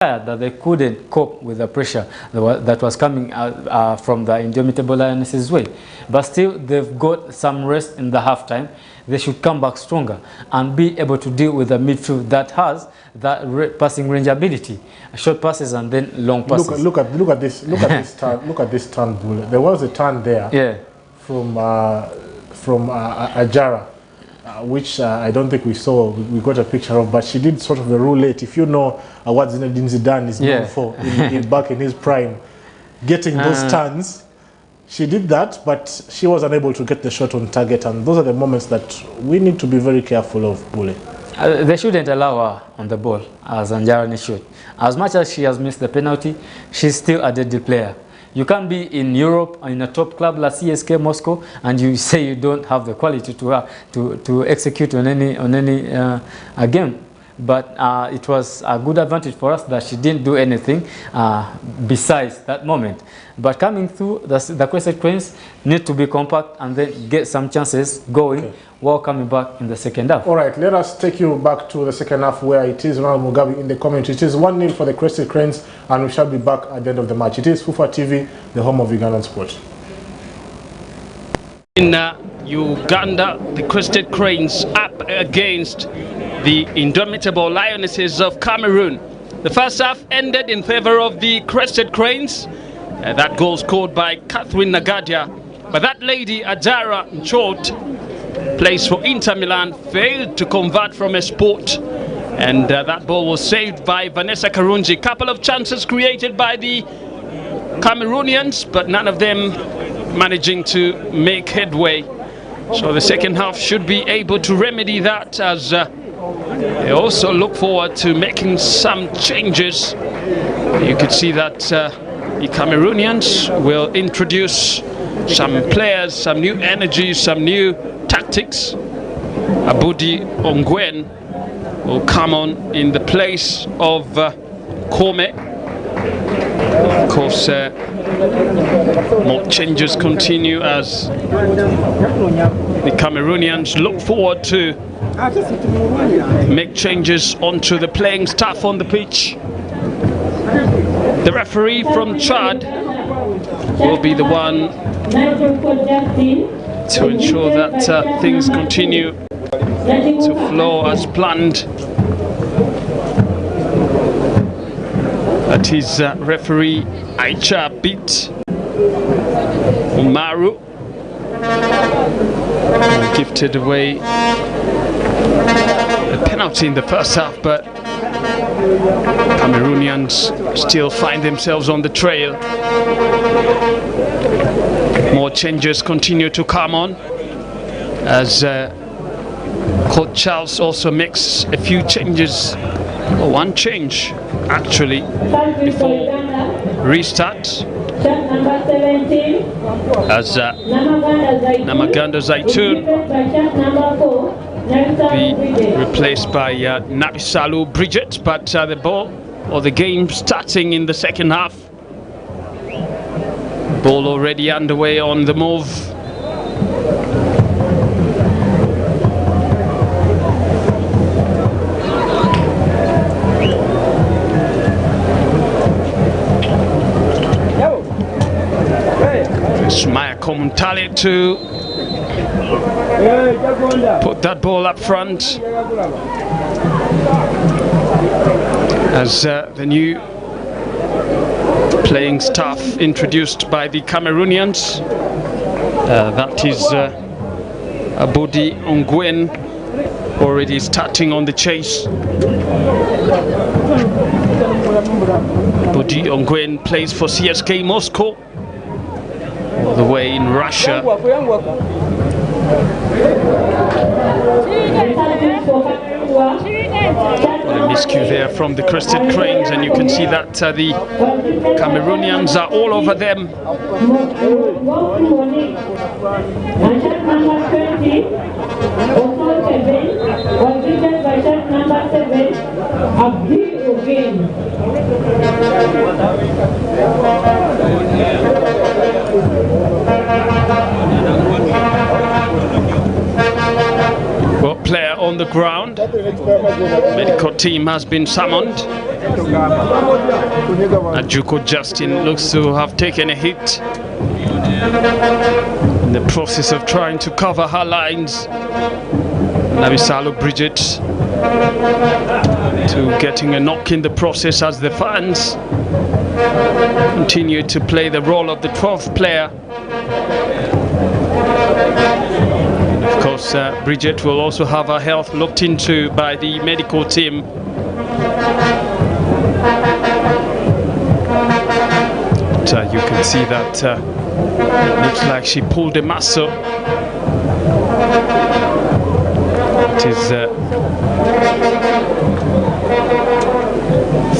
that they couldn't cope with the pressure that was coming out from the Indomitable Lionesses' way. But still, they've got some rest in the halftime. They should come back stronger and be able to deal with the midfield that has that passing range ability, short passes and then long passes. Look at this turn. Look at this turn, Bull. There was a turn there. Yeah. From Ajara. Which I don't think we saw, we got a picture of, but she did sort of the roulette. If you know what Zinedine Zidane is known for back in his prime, getting those turns, she did that, but she was unable to get the shot on target, and those are the moments that we need to be very careful of, Bule. They shouldn't allow her on the ball, as Anjarani should. As much as she has missed the penalty, she's still a deadly player. You can't be in Europe in a top club like CSK Moscow and you say you don't have the quality to execute on any game. But it was a good advantage for us that she didn't do anything besides that moment. But coming through, the Crescent Cranes need to be compact and then get some chances going while coming back in the second half. All right, let us take you back to the second half where it is Ronald Mugabe in the commentary. It is 1-0 for the Crescent Cranes and we shall be back at the end of the match. It is Fufa TV, the home of Ugandan sport. In Uganda, the Crested Cranes up against the Indomitable Lionesses of Cameroon. The first half ended in favor of the Crested Cranes. That goal scored by Catherine Nagadia. But that lady, Ajara Nchot, plays for Inter Milan, failed to convert from a sport. And that ball was saved by Vanessa Karunji. Couple of chances created by the Cameroonians, but none of them managing to make headway. So the second half should be able to remedy that, as they also look forward to making some changes. You could see that the Cameroonians will introduce some players, some new energy, some new tactics. Abudi Ongwen will come on in the place of Kome. Of course, more changes continue as the Cameroonians look forward to make changes onto the playing staff on the pitch. The referee from Chad will be the one to ensure that things continue to flow as planned. That is referee Aicha Bit Umaru. Gifted away a penalty in the first half, but Cameroonians still find themselves on the trail. More changes continue to come on as Coach Charles also makes a few changes, or one change actually, before restart, as Namaganda Zaitun be replaced by Nabisalu Bridget. But the ball, or the game, starting in the second half. Ball already underway on the move. Maya Komuntale to put that ball up front as the new playing staff introduced by the Cameroonians. That is Abudi Ongwen already starting on the chase. Abudi Ongwen plays for CSK Moscow, all the way in Russia. A miscue there from the Crested Cranes, and you can see that the Cameroonians are all over them. Well, player on the ground. Medical team has been summoned. Ajuko Justin looks to have taken a hit in the process of trying to cover her lines. Nabisalu Bridget to getting a knock in the process as the fans continue to play the role of the 12th player. And of course, Bridget will also have her health looked into by the medical team. But, you can see that it looks like she pulled a muscle. It is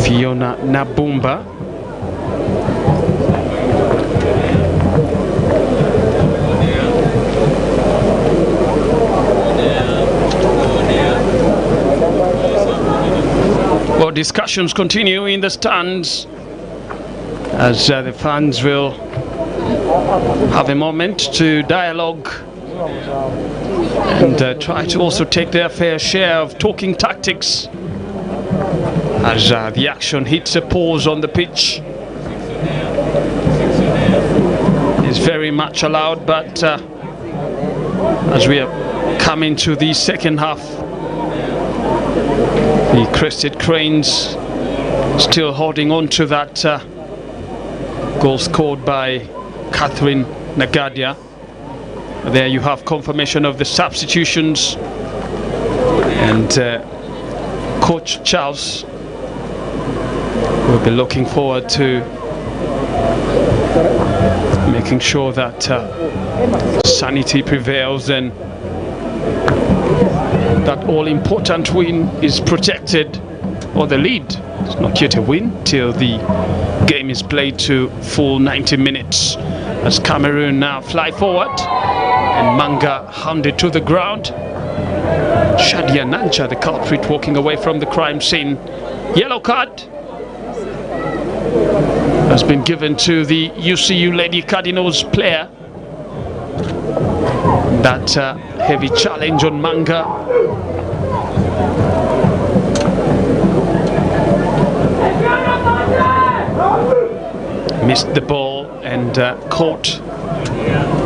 Fiona Nabumba. Well, discussions continue in the stands as the fans will have a moment to dialogue and try to also take their fair share of talking tactics as the action hits a pause on the pitch. It's very much allowed, but as we are coming to the second half, the Crested Cranes still holding on to that goal scored by Catherine Nagadia. There you have confirmation of the substitutions, and Coach Charles will be looking forward to making sure that sanity prevails and that all-important win is protected, or the lead. It's not yet a win till the game is played to full 90 minutes. As Cameroon now fly forward and Manga hounded to the ground. Shadia Nancha, the culprit, walking away from the crime scene. Yellow card has been given to the UCU Lady Cardinals player. That heavy challenge on Manga. Missed the ball and caught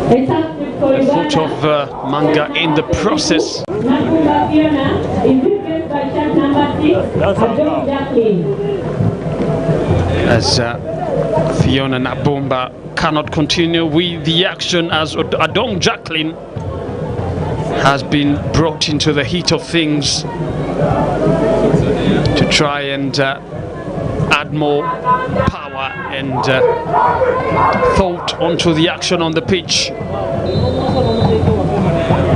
the foot of Manga in the process. As Fiona Nabumba cannot continue with the action, as Adong Jacqueline has been brought into the heat of things to try and add more power and thought onto the action on the pitch.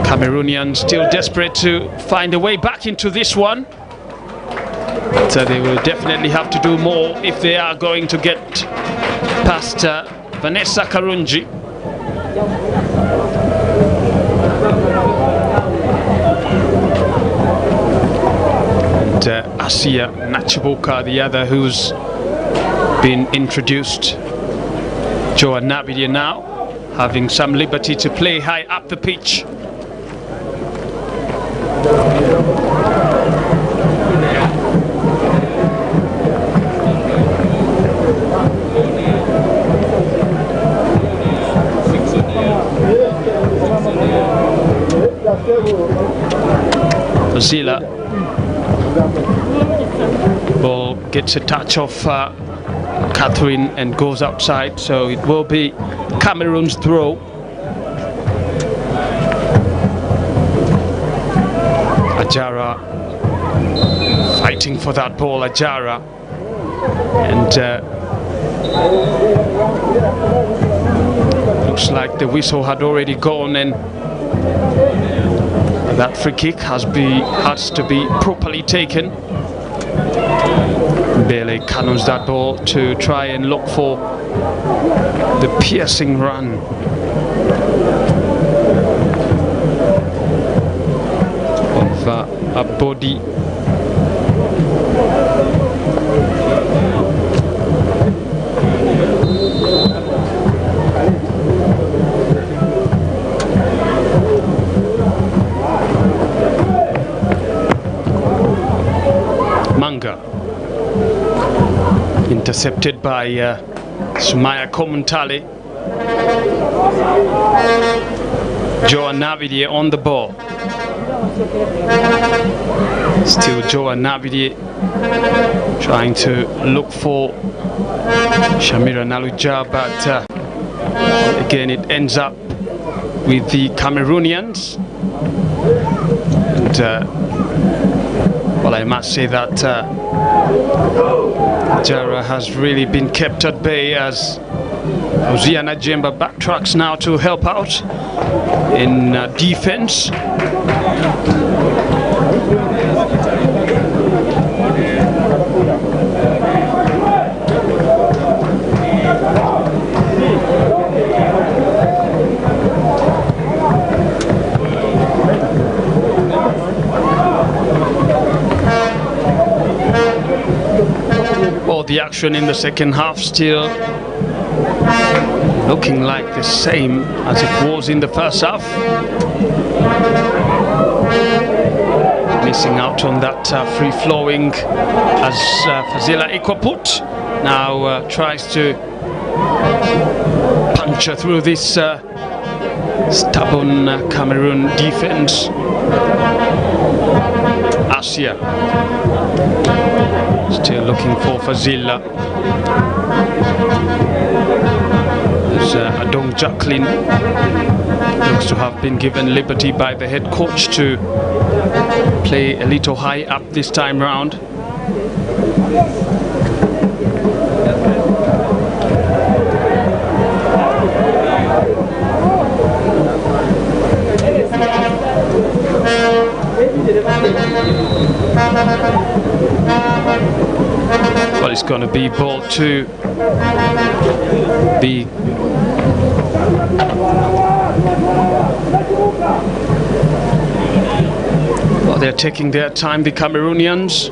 Cameroonians still desperate to find a way back into this one. So they will definitely have to do more if they are going to get past Vanessa Karunji. And Asia Nachibuka, the other who's been introduced. Joa Nabidia now having some liberty to play high up the pitch. Zila ball gets a touch of Catherine and goes outside, so it will be Cameroon's throw. Ajara fighting for that ball, Ajara, and looks like the whistle had already gone, and that free kick has to be properly taken. Bailey cannons that ball to try and look for the piercing run. Of a body. Manga Intercepted by Sumaya Komuntale. Joan Navidi on the ball. Still Joan Navidi trying to look for Shamira Naluja, but again it ends up with the Cameroonians. And well, I must say that Jara has really been kept at bay as Fauzia Najemba backtracks now to help out in defense. All the action in the second half still looking like the same as it was in the first half. Missing out on that free-flowing as Fazila Ikwaput now tries to puncture through this stubborn Cameroon defense. Asia still looking for Fazila. As Adong Jacqueline looks to have been given liberty by the head coach to play a little high up this time round. Well, it's going to be ball to the well, they're taking their time, the Cameroonians,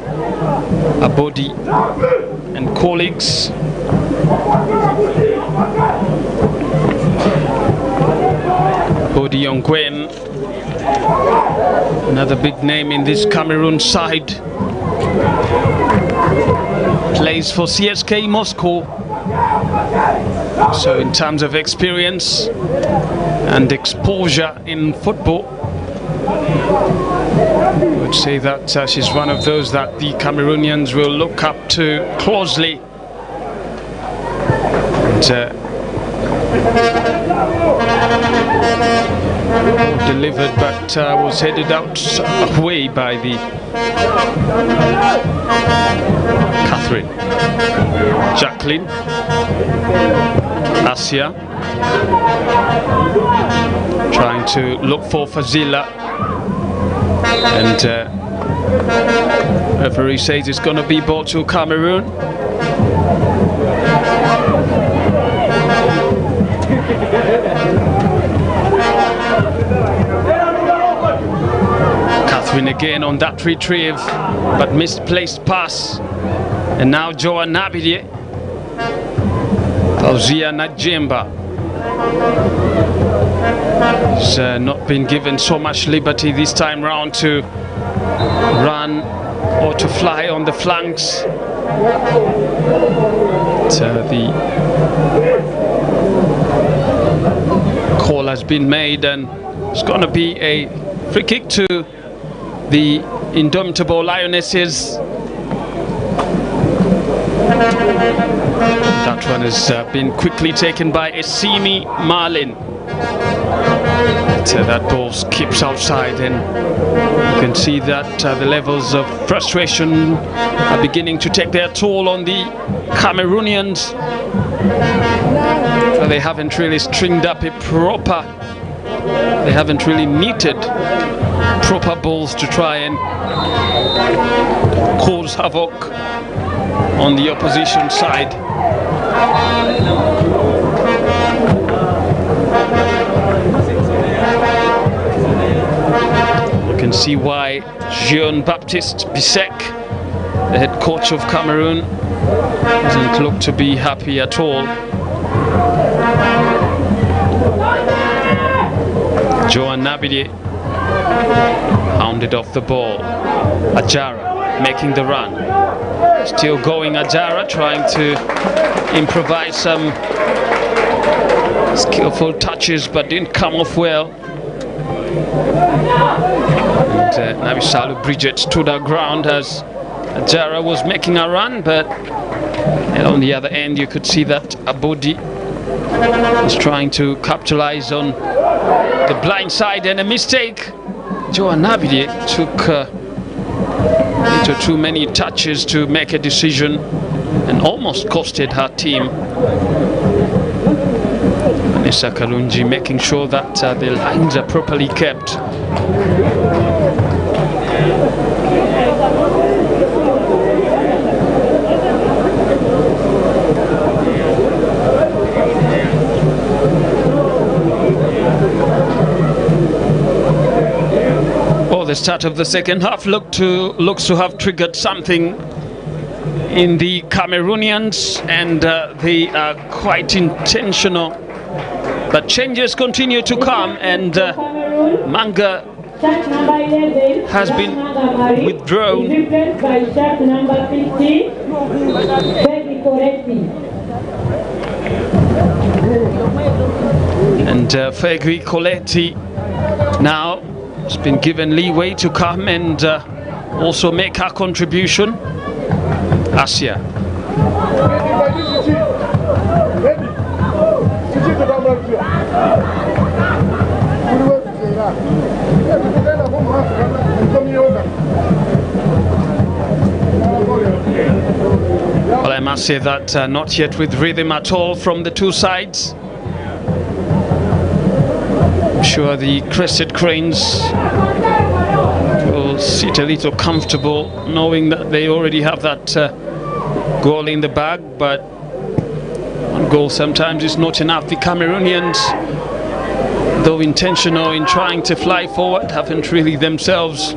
Abodi and colleagues. Abodi Ongwen, another big name in this Cameroon side, plays for CSK Moscow. So in terms of experience and exposure in football, I would say that she's one of those that the Cameroonians will look up to closely. And, delivered, but was headed out away by the Catherine. Jacqueline. Asia trying to look for Fazila, and referee says it's going to be ball to Cameroon. Catherine again on that retrieve, but misplaced pass, and now Joan Nabidie. Fauzia Najemba has not been given so much liberty this time round to run or to fly on the flanks. The call has been made, and it's going to be a free kick to the indomitable Lionesses. That one has been quickly taken by Esimi Marlin. That ball skips outside, and you can see that the levels of frustration are beginning to take their toll on the Cameroonians. They haven't really stringed up a proper, they haven't really knitted proper balls to try and cause havoc on the opposition side. You can see why Jean-Baptiste Bissek, the head coach of Cameroon, doesn't look to be happy at all. Joan Nabidie hounded off the ball. Ajara making the run. Still going Ajara, trying to improvise some skillful touches, but didn't come off well. And Nabisalu Bridget stood her ground as Ajara was making a run, but on the other end you could see that Abodi was trying to capitalize on the blind side, and a mistake. Joa Nabide took into too many touches to make a decision and almost costed her team. Vanessa Kalunji making sure that the lines are properly kept. The start of the second half looks to have triggered something in the Cameroonians, and they are quite intentional. But changes continue to come, and Manga has been withdrawn. And Fegui Coletti now has been given leeway to come and also make her contribution. Asia. Well, I must say that not yet with rhythm at all from the two sides. I'm sure the Crested Cranes will sit a little comfortable knowing that they already have that goal in the bag, but one goal sometimes is not enough. The Cameroonians, though intentional in trying to fly forward, haven't really themselves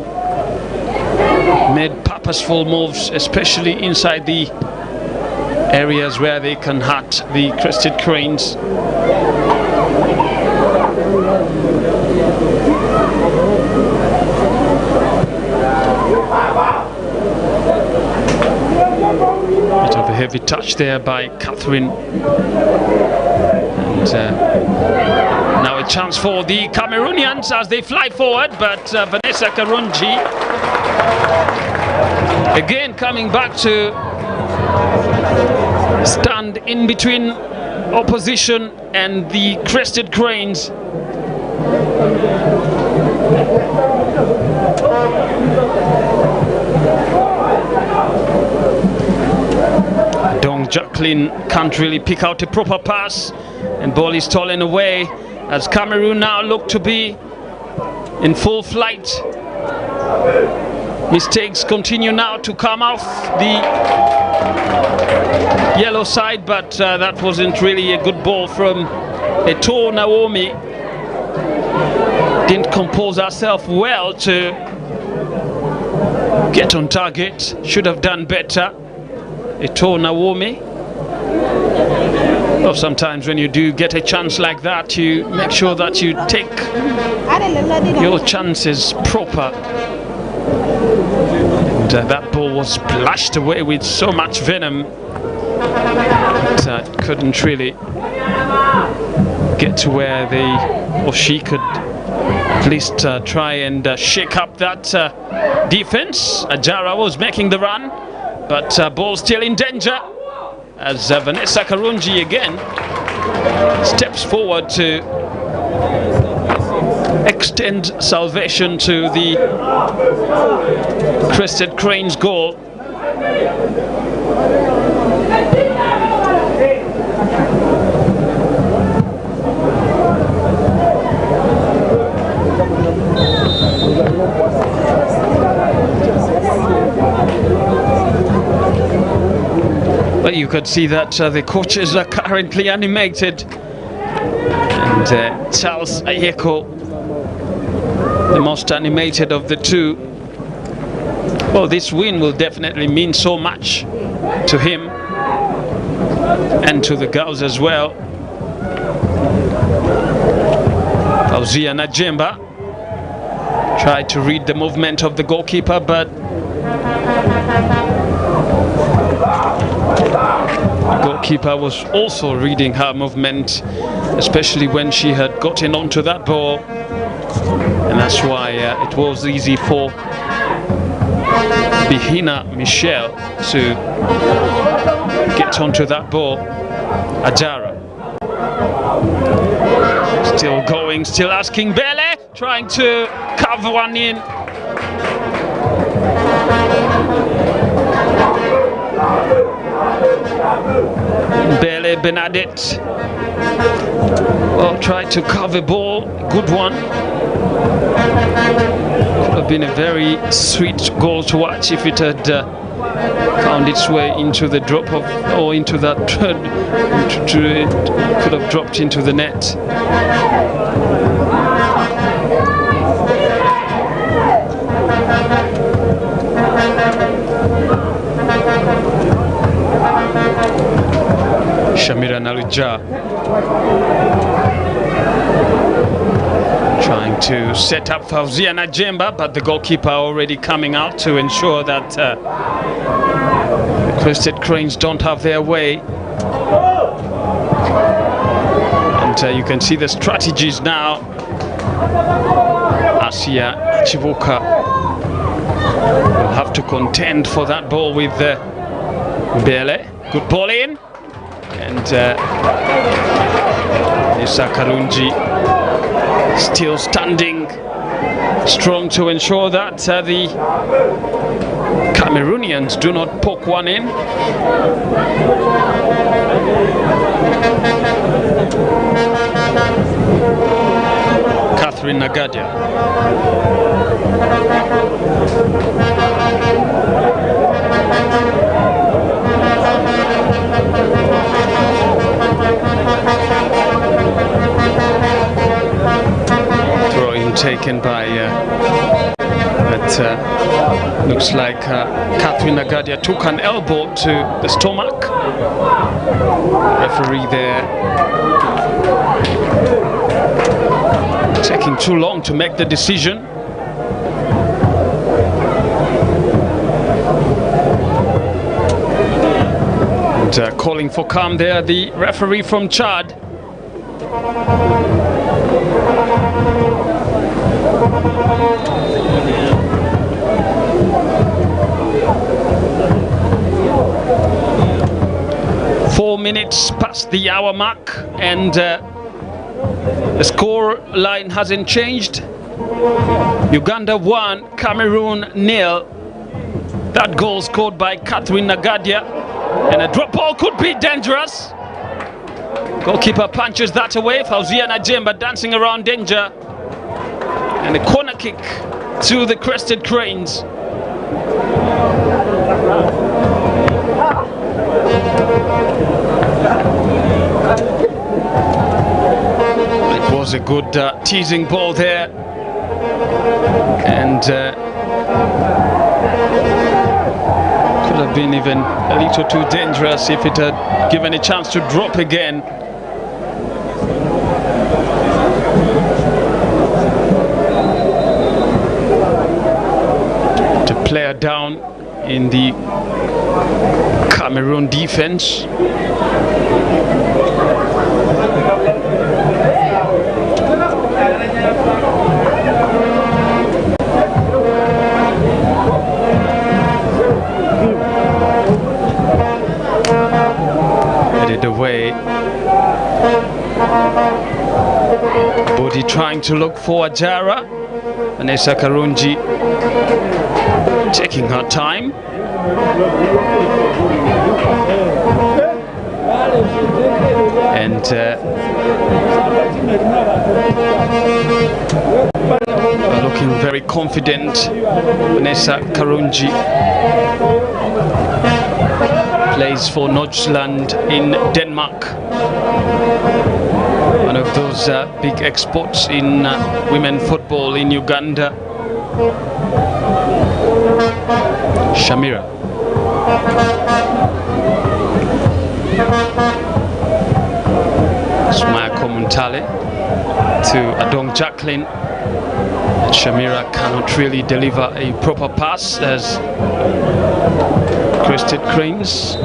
made purposeful moves, especially inside the areas where they can hurt the Crested Cranes. Bit of a heavy touch there by Catherine. And now a chance for the Cameroonians as they fly forward, but Vanessa Karunji again coming back to stand in between opposition and the Crested Cranes. Dong Jacqueline can't really pick out a proper pass, and ball is stolen away as Cameroon now look to be in full flight. Mistakes continue now to come off the yellow side, but that wasn't really a good ball from Eto Naomi. Didn't compose herself well to get on target. Should have done better. Eto Naomi. Well, sometimes when you do get a chance like that, you make sure that you take your chances proper. And that ball was splashed away with so much venom that couldn't really get to where they or she could at least try and shake up that defense. Ajara was making the run, but ball still in danger as Vanessa Karunji again steps forward to extend salvation to the Crested Cranes goal. But you could see that the coaches are currently animated, and Charles Ayeko, the most animated of the two. Well, this win will definitely mean so much to him and to the girls as well. Fauzia Najemba tried to read the movement of the goalkeeper, but goalkeeper was also reading her movement, especially when she had gotten onto that ball, and that's why it was easy for Bihina Michelle to get onto that ball. Ajara still going, still asking Bele, trying to carve one in. Bele Bernadette, well, tried to carve a ball, good one. Could have been a very sweet goal to watch if it had found its way into the drop of, or into that, it could have dropped into the net. Shamira Naluja trying to set up Fauzia Najemba, but the goalkeeper already coming out to ensure that the Crested Cranes don't have their way. And you can see the strategies now. Asia Chivuka will have to contend for that ball with Bele. Good ball in. And Nisa Karunji still standing strong to ensure that the Cameroonians do not poke one in. Catherine Nagadia. Taken by looks like Catherine Nagadia took an elbow to the stomach. Referee there taking too long to make the decision. And calling for calm there, the referee from Chad. Four minutes past the hour mark, and the score line hasn't changed. Uganda 1, Cameroon 0. That goal scored by Catherine Nagadia, and a drop ball could be dangerous. Goalkeeper punches that away. Fauzia Najemba dancing around danger, and a corner kick to the Crested Cranes. It was a good teasing ball there, and could have been even a little too dangerous if it had given a chance to drop again. The player down in the Cameroon defense. Headed away. Body trying to look for Ajara. Vanessa Karunji taking her time. And looking very confident, Vanessa Karunji plays for Nordsjælland in Denmark, one of those big exports in women football in Uganda. Shamira. Smaya Komuntale to Adong Jacqueline. Shamira cannot really deliver a proper pass as Crested Cranes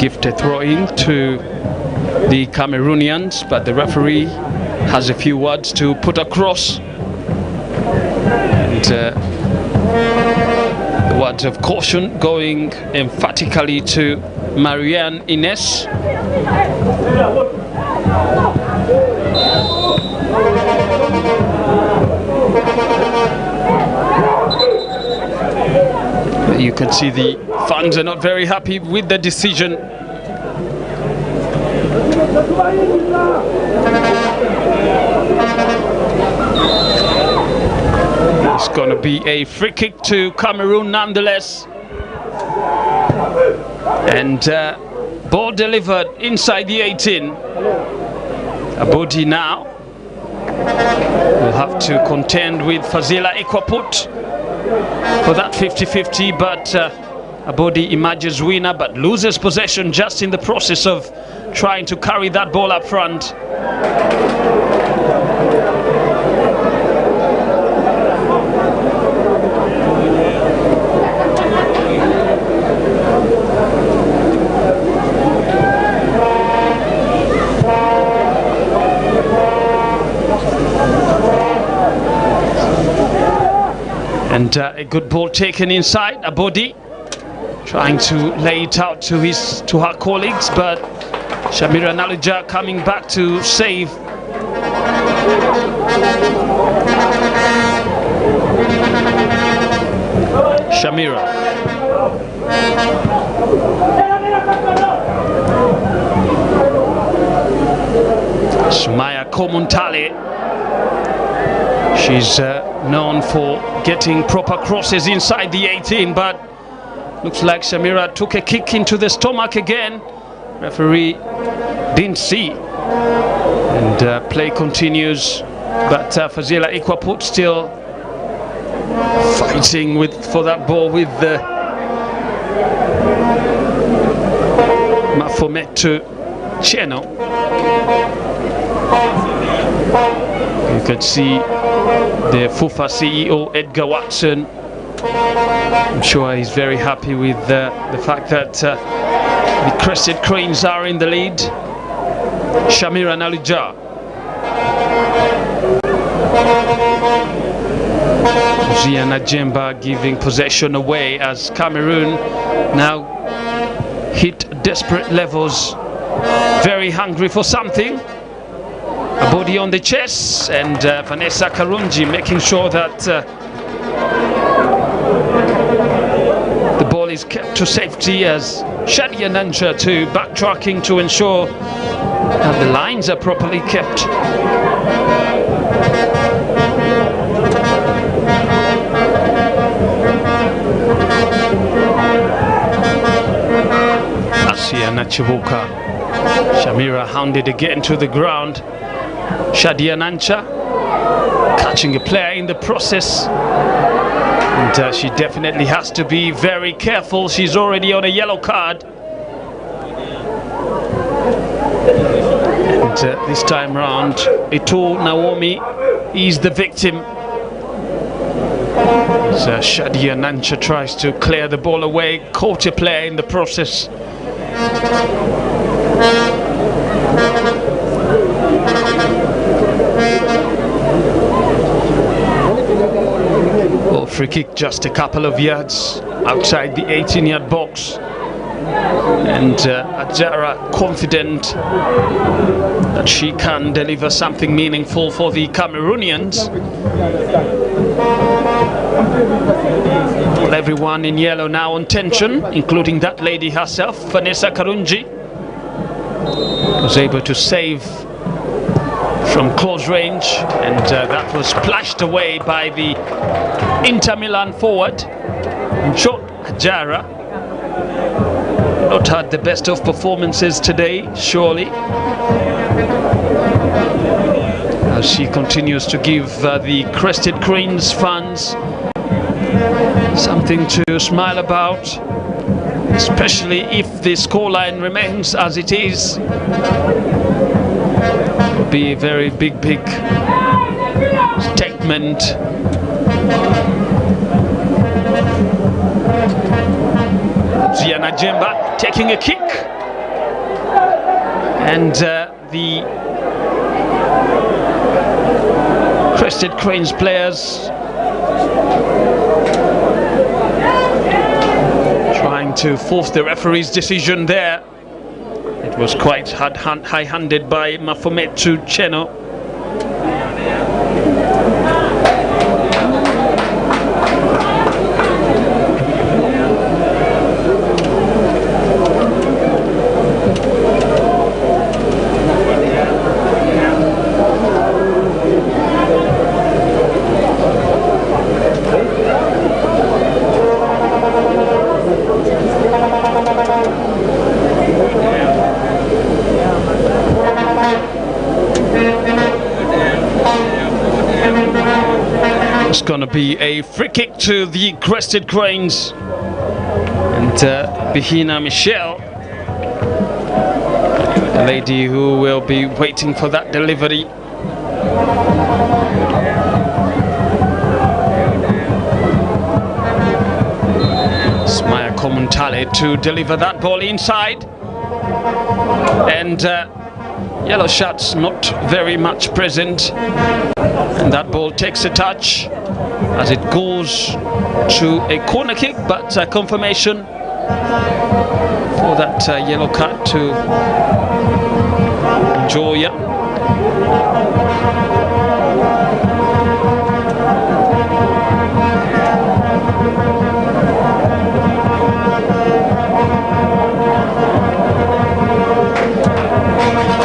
gift a throw-in to the Cameroonians, but the referee has a few words to put across. And the words of caution going emphatically to Marianne Ines. You can see the fans are not very happy with the decision. It's going to be a free kick to Cameroon nonetheless. And ball delivered inside the 18. Abodi now will have to contend with Fazila Ikwaput for that 50-50, but Abodi emerges winner but loses possession just in the process of trying to carry that ball up front. And a good ball taken inside. Abodi trying to lay it out to her colleagues, but Shamira Nalija coming back to save. Shamira. Sumaya Komuntale. She's known for getting proper crosses inside the 18, but looks like Shamira took a kick into the stomach again. Referee didn't see. And play continues, but Fazila Ikwaput still fighting for that ball with Mafometu Cheno. You could see the FUFA CEO Edgar Watson. I'm sure he's very happy with the fact that the Crested Cranes are in the lead. Shamira Nalija. Ziana Jemba giving possession away as Cameroon now hit desperate levels, very hungry for something. Abodi on the chest, and Vanessa Karunji making sure that the ball is kept to safety, as Shadia Nancha too backtracking to ensure that the lines are properly kept. Asia Nachibuka. Shamira hounded again to the ground. Shadia Nancha catching a player in the process, and she definitely has to be very careful. She's already on a yellow card, and this time round Ito Naomi is the victim. So Shadia Nancha tries to clear the ball away, caught a player in the process. Well, free kick just a couple of yards outside the 18-yard box, and Ajara confident that she can deliver something meaningful for the Cameroonians. Well, everyone in yellow now on tension, including that lady herself. Vanessa Karunji was able to save from close range, and that was splashed away by the Inter Milan forward. Shot Ajara not had the best of performances today, surely, as she continues to give the Crested Cranes fans something to smile about, especially if the scoreline remains as it is. Be a very big statement. Ziana Jemba taking a kick, And the Crested Cranes players trying to force the referee's decision there. It was quite high-handed by Mafometu Cheno. It's going to be a free kick to the Crested Cranes, and Bihina Michelle, the lady who will be waiting for that delivery. Smaya Komuntale to deliver that ball inside, and yellow shirts not very much present, and that ball takes a touch as it goes to a corner kick, but confirmation for that yellow card to Joya.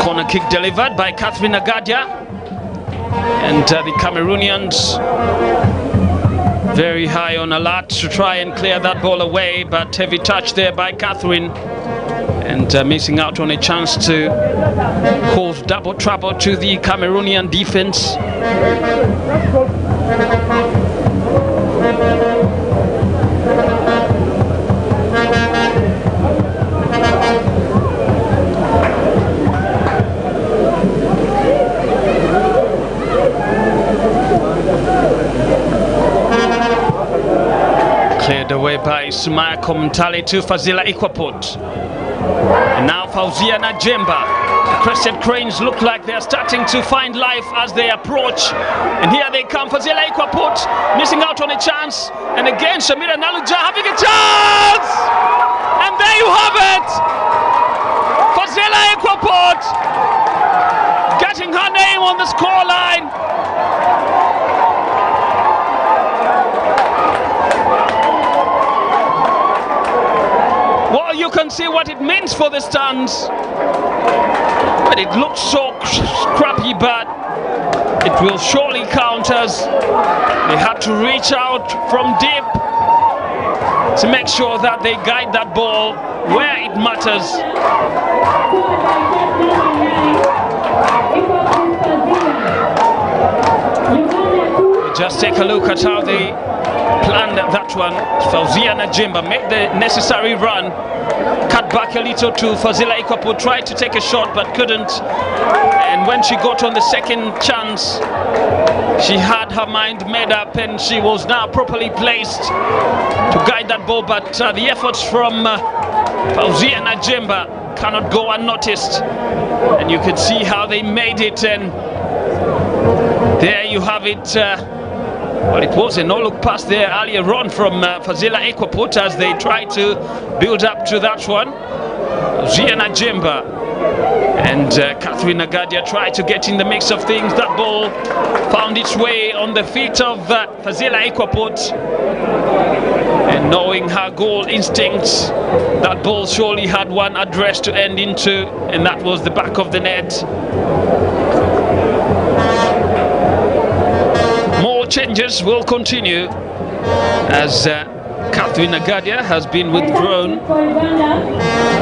Corner kick delivered by Catherine Agadia, and the Cameroonians very high on alert to try and clear that ball away, but heavy touch there by Catherine, and missing out on a chance to cause double trouble to the Cameroonian defense. Cleared away by Sumaya Komuntale to Fazila Ikwapot. And now Fauzia Najemba. The Crested Cranes look like they're starting to find life as they approach. And here they come, Fazila Ikwapot missing out on a chance. And again, Shamira Naluja having a chance! And there you have it! Fazila Ikwapot getting her name on the scoreline. Well, you can see what it means for the stands. But it looks so scrappy, but it will surely count as they had to reach out from deep to make sure that they guide that ball where it matters. Just take a look at how they planned that one. Fauzia Najemba made the necessary run, cut back a little to Fazila Ikwapo, tried to take a shot but couldn't, and when she got on the second chance she had her mind made up and she was now properly placed to guide that ball, but the efforts from Fauzia Najemba cannot go unnoticed, and you can see how they made it, and there you have it. Well, it was a no-look pass there earlier on from Fazila Ekwapot as they tried to build up to that one. Zia Najemba and Catherine Agadia tried to get in the mix of things. That ball found its way on the feet of Fazila Ekwapot. And knowing her goal instincts, that ball surely had one address to end into, and that was the back of the net. More changes will continue as Catherine Agadia has been withdrawn. For Uganda,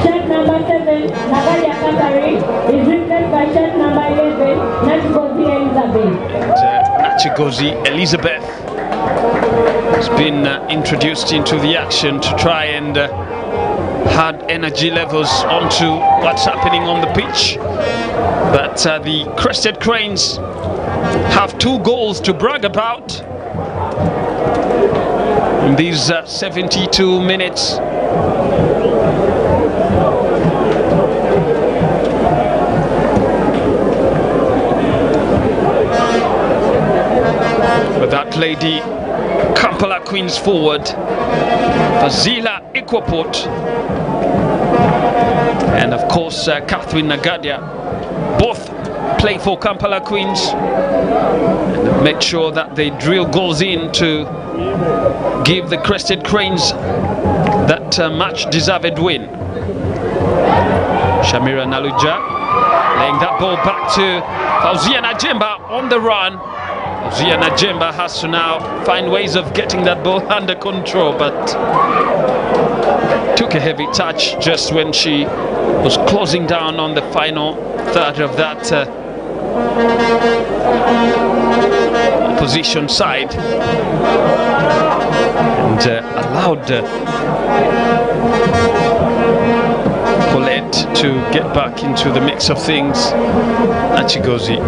shirt number 7, Nagadia Katari, is replaced by shirt number 11, Nachigozi Elizabeth. Nachigozi Elizabeth has been introduced into the action to try and add energy levels onto what's happening on the pitch. But the Crested Cranes have 2 goals to brag about in these 72 minutes. the Kampala Queens forward, Fazila Ikwapot, and of course Catherine Nagadia, both play for Kampala Queens, and make sure that they drill goals in to give the Crested Cranes that much deserved win. Shamira Naluja laying that ball back to Fauzia Najemba on the run. Fauzia Najemba has to now find ways of getting that ball under control, but took a heavy touch just when she was closing down on the final third of that opposition side, and allowed Colette to get back into the mix of things. Achigozi.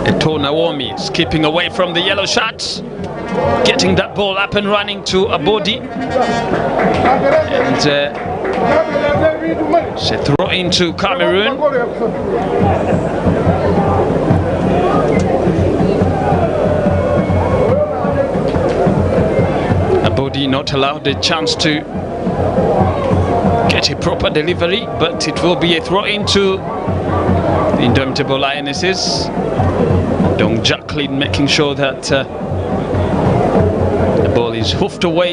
Eto Naomi skipping away from the yellow shirts, getting that ball up and running to Abodi, and she throw into Cameroon. Abodi not allowed a chance to get a proper delivery, but it will be a throw into the Indomitable Lionesses. Dong Jacqueline making sure that the ball is hoofed away